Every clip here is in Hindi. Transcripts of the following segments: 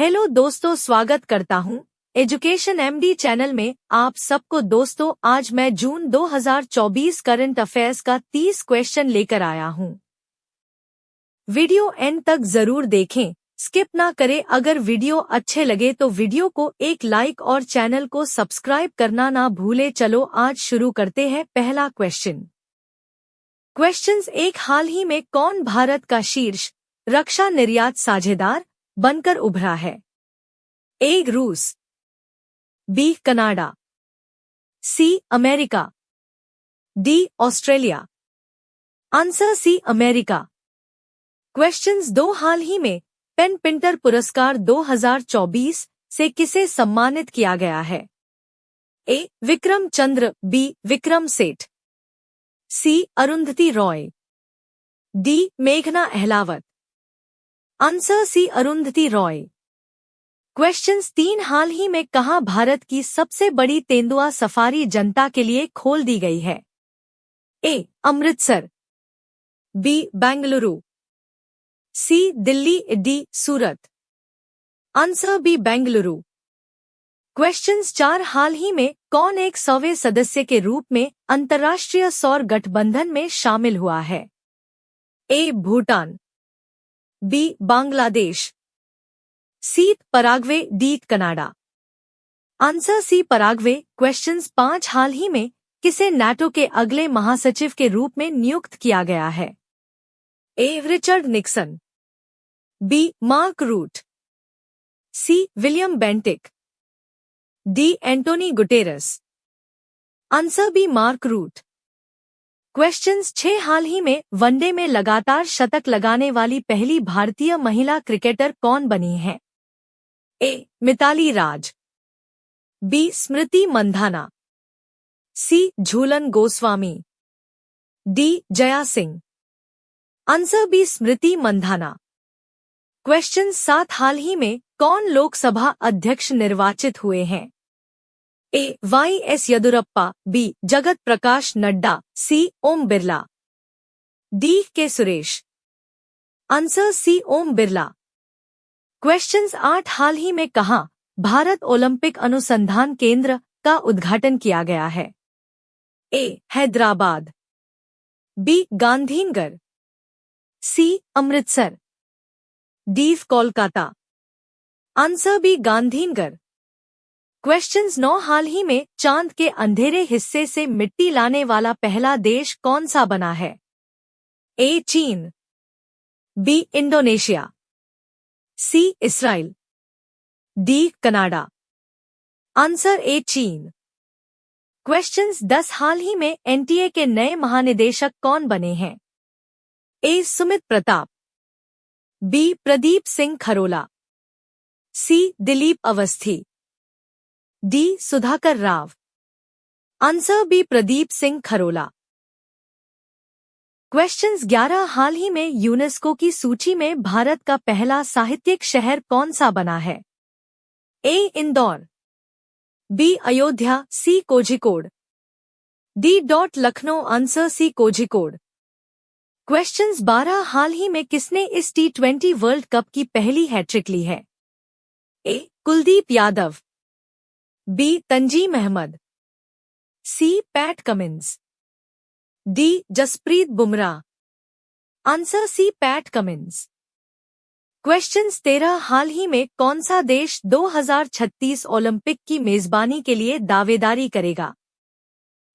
हेलो दोस्तों, स्वागत करता हूं एजुकेशन एमडी चैनल में आप सबको। दोस्तों, आज मैं जून 2024 करंट अफेयर्स का 30 क्वेश्चन लेकर आया हूं। वीडियो एंड तक जरूर देखें, स्किप ना करें। अगर वीडियो अच्छे लगे तो वीडियो को एक लाइक और चैनल को सब्सक्राइब करना ना भूले। चलो आज शुरू करते हैं। पहला क्वेश्चन 1। हाल ही में कौन भारत का शीर्ष रक्षा निर्यात साझेदार बनकर उभरा है? ए. रूस, B. Canada, C. America, D. Australia. Answer C. America. Question 2। हाल ही में पेन पिंटर पुरस्कार 2024 से किसे सम्मानित किया गया है? A. Vikram Chandra, B. Vikram Seth, C. Arundhati Roy, D. मेघना Ahlawat. Answer C. Arundhati Roy. Question 3। हाल ही में कहाँ भारत की सबसे बड़ी तेंदुआ सफारी जनता के लिए खोल दी गई है? A. Amritsar, B. Bengaluru, C. Delhi, D. Surat. Answer B. Bengaluru. Question 4। हाल ही में कौन 100वें सदस्य के रूप में अंतर्राष्ट्रीय सौर गठबंधन में शामिल हुआ है? A. Bhutan, B. Bangladesh, C. Paraguay, D. Canada. Answer C. Paraguay. Question 5। हाल ही में किसे नाटो के अगले महासचिव के रूप में नियुक्त किया गया है? A. Richard Nixon, B. Mark Rutte, C. William Bentinck, D. Antonio Guterres. Answer B. Mark Rutte. Question 6। हाल ही में वनडे में लगातार शतक लगाने वाली पहली भारतीय महिला क्रिकेटर कौन बनी है? A. Mithali Raj, B. Smriti Mandhana, C. Jhulan Goswami, D. Jaya Singh. Answer B. Smriti Mandhana. Question 7। हाल ही में कौन लोकसभा अध्यक्ष निर्वाचित हुए हैं? A. Y S Yediyurappa, B. Jagat Prakash Nadda, C. Om Birla, D. K. Suresh. Answer C. Om Birla. Question 8। हाल ही में कहाँ भारत ओलंपिक अनुसंधान केंद्र का उद्घाटन किया गया है? A. Hyderabad, B. Gandhinagar, C. Amritsar, D. Kolkata. Answer B. Gandhinagar. Question 9। हाल ही में चांद के अंधेरे हिस्से से मिट्टी लाने वाला पहला देश कौन सा बना है? ए. चीन, B. Indonesia, C. Israel, D. Canada. Answer A. चीन। क्वेश्चन 10। हाल ही में एनटीए के नए महानिदेशक कौन बने हैं? A. Sumit Pratap, B. Pradeep Singh Kharola, C. Dilip Awasthi, D. Sudhakar Rao. Answer B. Pradeep Singh Kharola. Question 11। हाल ही में यूनेस्को की सूची में भारत का पहला साहित्यिक शहर कौन सा बना है? A. Indore, B. Ayodhya, C. Kozhikode, D. Lucknow. Answer C. Kozhikode. Question 12। हाल ही में किसने इस T20 वर्ल्ड कप की पहली हैट्रिक ली है? A. Kuldeep Yadav, B. Tanzim Ahmed, C. Pat Cummins, D. Jasprit Bumrah. Answer C. Pat Cummins. Question 13। हाल ही में कौन सा देश 2036 ओलंपिक की मेजबानी के लिए दावेदारी करेगा?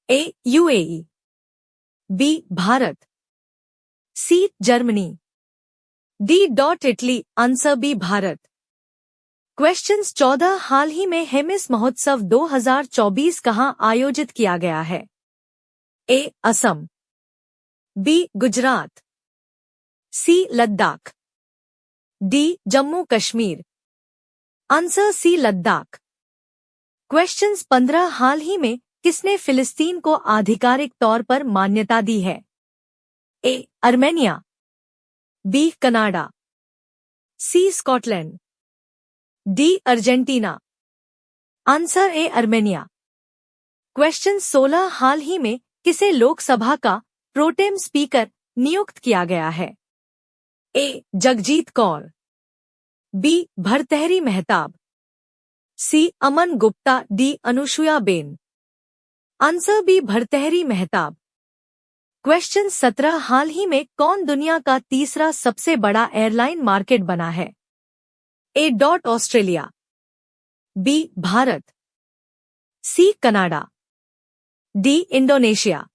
A. UAE, B. Bharat, C. Germany, D. Italy. Answer B. Bharat. Question 14। हाल ही में हेमिस महोत्सव 2024 कहाँ आयोजित किया गया है? A. Assam, B. Gujarat, C. Ladakh, D. Jammu Kashmir. Answer C. Ladakh. Question 15। हाल ही में किसने फिलिस्तीन को आधिकारिक तौर पर मान्यता दी है? A. Armenia, B. Canada, C. Scotland, D. Argentina. Answer A. Armenia. Question 16। हाल ही में किसे लोकसभा का प्रोटेम स्पीकर नियुक्त किया गया है? A. Jagjit Kaur, B Bhartruhari Mahtab, C Aman Gupta, D Anusuya Ben. Answer B Bhartruhari Mahtab. Question 17 हाल ही में कौन दुनिया का तीसरा सबसे बड़ा एयरलाइन मार्केट बना है? A dot Australia, B Bharat, C Canada, D Indonesia.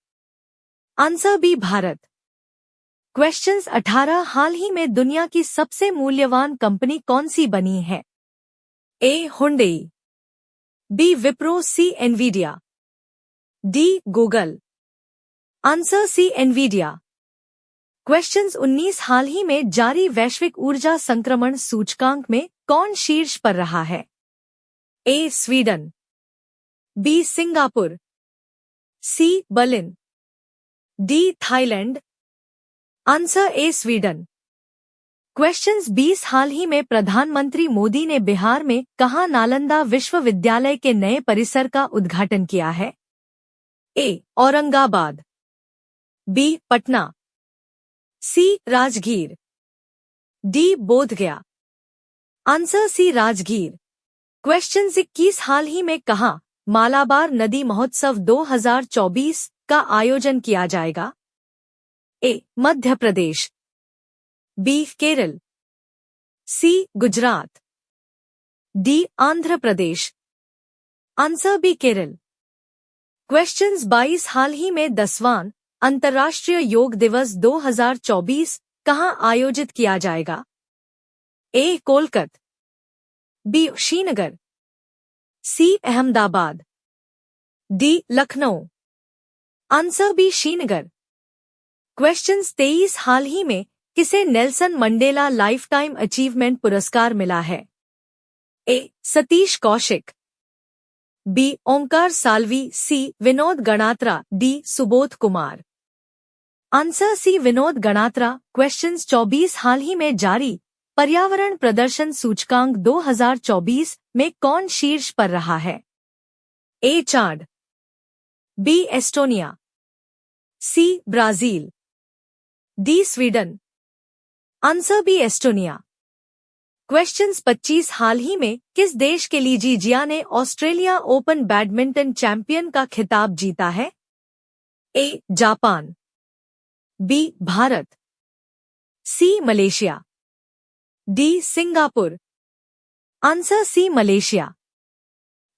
Answer B Bharat. Questions 18 हाल ही में दुनिया की सबसे मूल्यवान कंपनी कौन सी बनी है? A Hyundai, B Wipro, C Nvidia, D Google. Answer C Nvidia. Questions 19 हाल ही में जारी वैश्विक ऊर्जा संक्रमण सूचकांक में कौन शीर्ष पर रहा है? A Sweden, B Singapore, C Berlin, D Thailand. Answer A Sweden. Questions 20 हाल ही में प्रधानमंत्री मोदी ने बिहार में कहां नालंदा विश्वविद्यालय के नए परिसर का उद्घाटन किया है? A Aurangabad, B Patna, C Rajgir, D Bodhgaya. Answer C Rajgir. Question 21 हाल ही में कहां मालाबार नदी महोत्सव 2024 का आयोजन किया जाएगा? A Madhya Pradesh, B Kerala, C Gujarat, D Andhra Pradesh. Answer B Kerala. Questions 22 हाल ही में 10वां अंतर्राष्ट्रीय योग दिवस 2024 कहां आयोजित किया जाएगा? A Kolkata, B Srinagar, C Ahmedabad, D Lucknow. Answer B Srinagar. Questions 23 हाल ही में किसे Nelson Mandela lifetime achievement पुरस्कार मिला है? A Satish Kaushik, B Omkar Salvi, C Vinod Ganatra, D Subodh Kumar. Answer C Vinod Ganatra. Questions 24 हाल ही में जारी पर्यावरण प्रदर्शन सूचकांक 2024 में कौन शीर्ष पर रहा है? A Chad, B Estonia, C Brazil, D Sweden. Answer B Estonia. Questions 25 हाल ही में किस देश के ली जिया ने ऑस्ट्रेलिया ओपन बैडमिंटन चैंपियन का खिताब जीता है? A Japan, B Bharat, C Malaysia, D Singapore. Answer C Malaysia.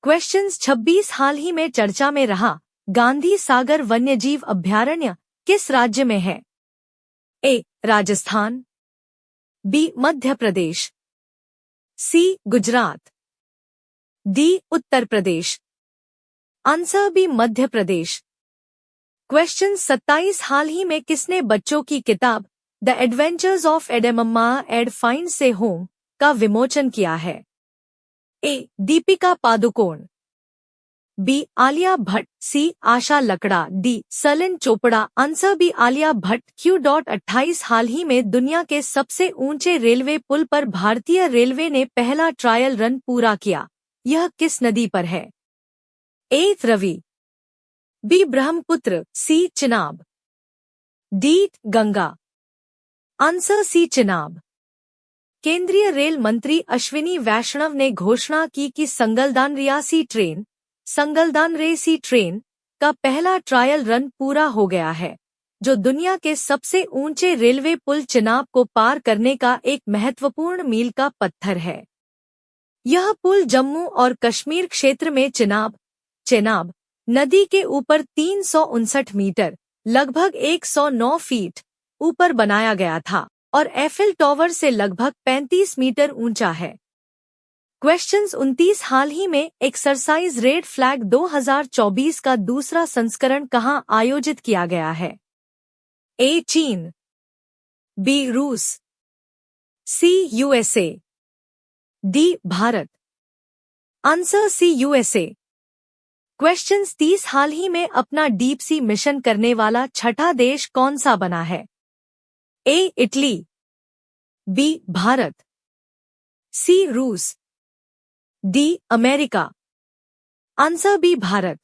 Questions 26 हाल ही में चर्चा में रहा गांधी सागर वन्यजीव अभयारण्य किस राज्य में है? A Rajasthan, B Madhya Pradesh, C Gujarat, D Uttar Pradesh. Answer B Madhya Pradesh. Question 27 हाल ही में किसने बच्चों की किताब the adventures of Edamamma Ed finds a home का विमोचन किया है? A Deepika Padukone, B Alia Bhatt, C Asha Lakra, D Salin Chopra. Answer B Alia Bhatt. Q.28 हाल ही में दुनिया के सबसे ऊंचे रेलवे पुल पर भारतीय रेलवे ने पहला ट्रायल रन पूरा किया। यह किस नदी पर है? A Ravi, B Brahmaputra, C Chenab, D Ganga. Answer C Chenab. केंद्रीय रेल मंत्री अश्विनी वैष्णव ने घोषणा की कि संगलदान रेसी ट्रेन का पहला ट्रायल रन पूरा हो गया है, जो दुनिया के सबसे ऊंचे रेलवे पुल चिनाब को पार करने का एक महत्वपूर्ण मील का पत्थर है। यह पुल जम्मू और कश्मीर क्षेत्र में चेनाब नदी के ऊपर 359 मीटर लगभग 109 फीट ऊपर बनाया गया था और एफिल टॉवर से लगभग 35 मीटर ऊंचा है। क्वेश्चंस 29 हाल ही में एक्सरसाइज रेड फ्लैग 2024 का दूसरा संस्करण कहां आयोजित किया गया है? ए चीन, बी रूस, C USA, D Bharat. Answer C USA. Questions 30 हाल ही में अपना डीप सी मिशन करने वाला छठा देश कौन सा बना है? A Italy, B Bharat, C रूस, D America. Answer B Bharat.